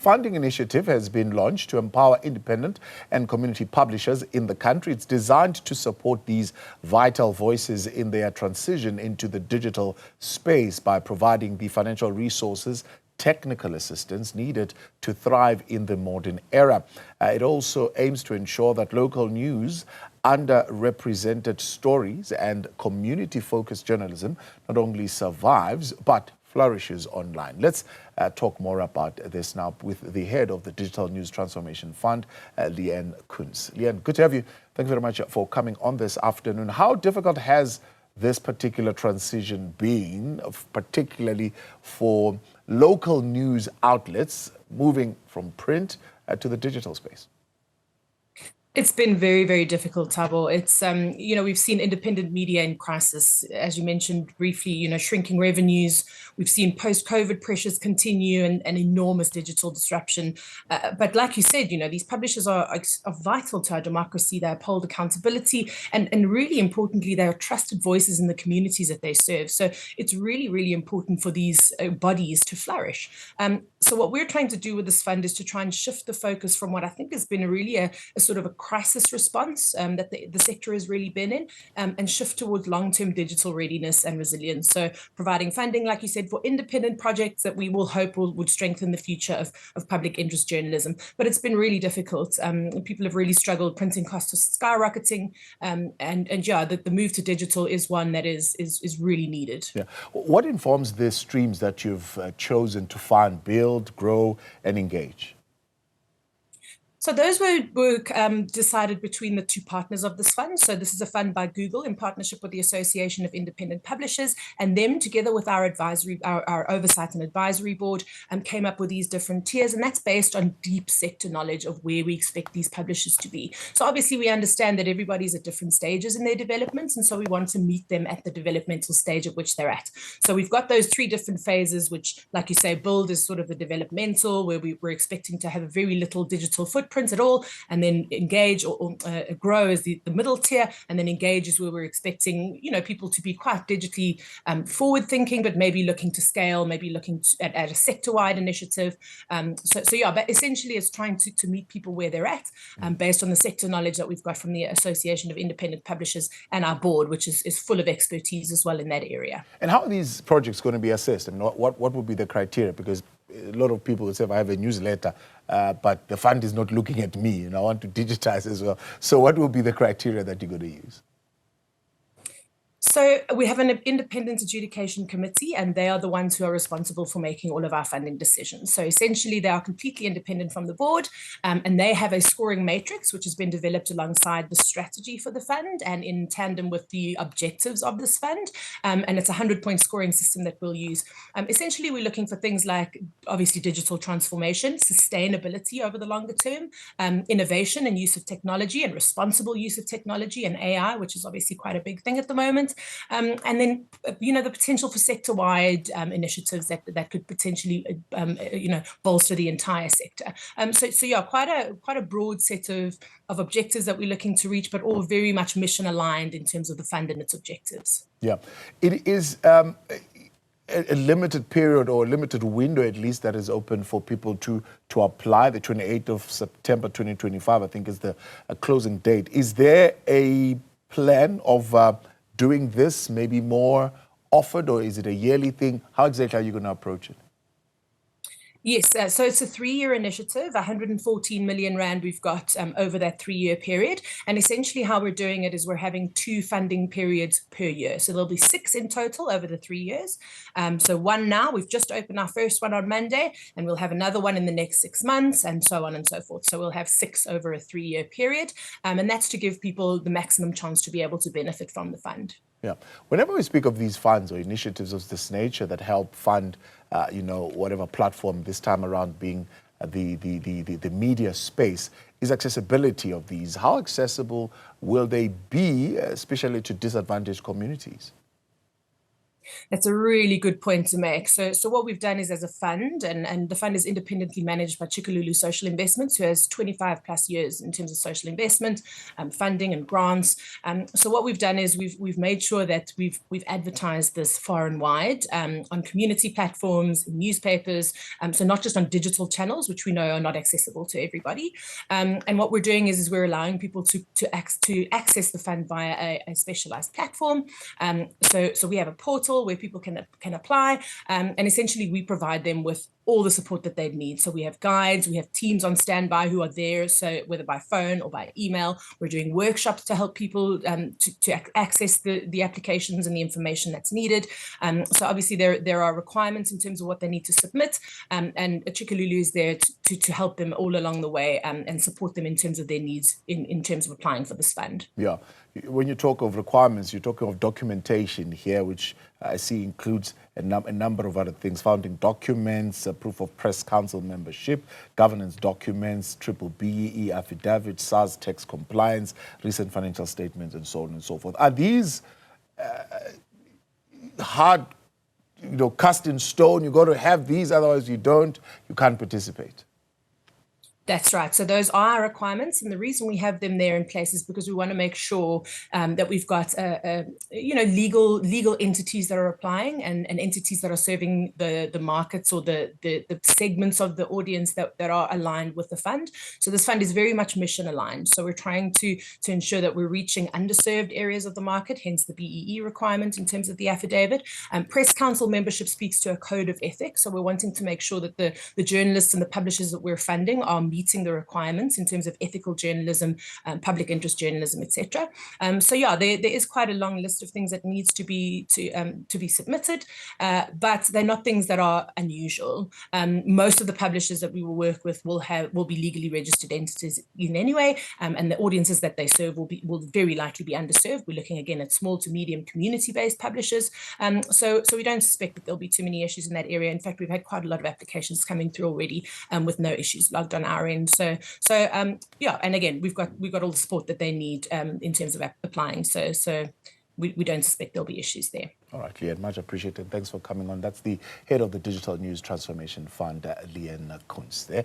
Funding initiative has been launched to empower independent and community publishers in the country. It's designed to support these vital voices in their transition into the digital space by providing the financial resources, technical assistance needed to thrive in the modern era. It also aims to ensure that local news, underrepresented stories and community-focused journalism not only survives but flourishes online. Let's talk more about this now with the head of the Digital News Transformation Fund, Leanne Kunz. Leanne, good to have you. Thank you very much for coming on this afternoon. How difficult has this particular transition been, particularly for local news outlets moving from print to the digital space? It's been very, very difficult, Thabo. It's, we've seen independent media in crisis, as you mentioned briefly, shrinking revenues. We've seen post-COVID pressures continue and enormous digital disruption. But like you said, these publishers are vital to our democracy. They uphold accountability and really importantly, they are trusted voices in the communities that they serve. So it's really, really important for these bodies to flourish. So what we're trying to do with this fund is to try and shift the focus from what I think has been really a sort of a crisis response that the sector has really been in, and shift towards long-term digital readiness and resilience. So providing funding, like you said, for independent projects that we will hope would strengthen the future of public interest journalism. But it's been really difficult. People have really struggled. Printing costs are skyrocketing, the move to digital is one that is really needed. Yeah. What informs the streams that you've chosen to fund, build, grow, and engage? So those were decided between the two partners of this fund. So this is a fund by Google in partnership with the Association of Independent Publishers, and them together with our oversight and advisory board came up with these different tiers, and that's based on deep sector knowledge of where we expect these publishers to be. So obviously we understand that everybody's at different stages in their developments, and so we want to meet them at the developmental stage at which they're at. So we've got those three different phases, which, like you say, build is sort of the developmental, where we're expecting to have a very little digital footprint at all, and then engage or grow as the middle tier, and then engage is where we're expecting people to be quite digitally forward thinking, but maybe looking to scale, maybe looking at a sector-wide initiative. But essentially it's trying to meet people where they're at, based on the sector knowledge that we've got from the Association of Independent Publishers and our board, which is full of expertise as well in that area. And how are these projects going to be assessed, and what would be the criteria? Because a lot of people would say, I have a newsletter, but the fund is not looking at me, and I want to digitize as well. So what will be the criteria that you're going to use? So we have an independent adjudication committee, and they are the ones who are responsible for making all of our funding decisions. So essentially, they are completely independent from the board, and they have a scoring matrix, which has been developed alongside the strategy for the fund and in tandem with the objectives of this fund. And it's a 100-point scoring system that we'll use. Essentially, we're looking for things like, obviously, digital transformation, sustainability over the longer term, innovation and use of technology and responsible use of technology and AI, which is obviously quite a big thing at the moment. And then, the potential for sector-wide initiatives that could potentially, bolster the entire sector. Quite a broad set of objectives that we're looking to reach, but all very much mission aligned in terms of the fund and its objectives. Yeah, it is a limited period, or a limited window at least, that is open for people to apply. The 28th of September 2025, I think, is the closing date. Is there a plan of doing this maybe more often, or is it a yearly thing? How exactly are you going to approach it? Yes, so it's a 3-year initiative, 114 million rand we've got over that 3-year period. And essentially how we're doing it is we're having 2 funding periods per year. So there'll be 6 in total over the 3 years. So one now, we've just opened our first one on Monday, and we'll have another one in the next 6 months, and so on and so forth. So we'll have 6 over a 3-year period. And that's to give people the maximum chance to be able to benefit from the fund. Yeah. Whenever we speak of these funds or initiatives of this nature that help fund, whatever platform this time around being the media space, is accessibility of these. How accessible will they be, especially to disadvantaged communities? That's a really good point to make. So what we've done is, as a fund, and the fund is independently managed by Chikalulu Social Investments, who has 25 plus years in terms of social investment, funding and grants. So what we've done is we've made sure that we've advertised this far and wide on community platforms, newspapers, so not just on digital channels, which we know are not accessible to everybody. And what we're doing is we're allowing people to access the fund via a specialized platform. So we have a portal where people can apply, and essentially we provide them with all the support that they need. So we have guides, we have teams on standby who are there, so whether by phone or by email. We're doing workshops to help people to access the applications and the information that's needed. So obviously there are requirements in terms of what they need to submit, and Chikalulu is there to help them all along the way, and support them in terms of their needs in terms of applying for this fund. Yeah. When you talk of requirements, you're talking of documentation here, which I see includes a number of other things: founding documents, proof of press council membership, governance documents, triple BEE affidavit, SARS tax compliance, recent financial statements, and so on and so forth. Are these hard, cast in stone? You got to have these, otherwise you can't participate? That's right. So those are our requirements, and the reason we have them there in place is because we want to make sure that we've got legal entities that are applying, and entities that are serving the markets or the segments of the audience that are aligned with the fund. So this fund is very much mission aligned. So we're trying to ensure that we're reaching underserved areas of the market, hence the BEE requirement in terms of the affidavit. Press council membership speaks to a code of ethics. So we're wanting to make sure that the journalists and the publishers that we're funding are meeting the requirements in terms of ethical journalism, public interest journalism, etc. So yeah, there is quite a long list of things that needs to be submitted, but they're not things that are unusual. Most of the publishers that we will work with will be legally registered entities in any way, and the audiences that they serve will very likely be underserved. We're looking again at small to medium community-based publishers, so we don't suspect that there'll be too many issues in that area. In fact, we've had quite a lot of applications coming through already, with no issues logged on our end. So yeah, and again, we've got all the support that they need in terms of applying. So we don't suspect there'll be issues there. All right, Leanne, much appreciated. Thanks for coming on. That's the head of the Digital News Transformation Fund, Leanne Kunz there.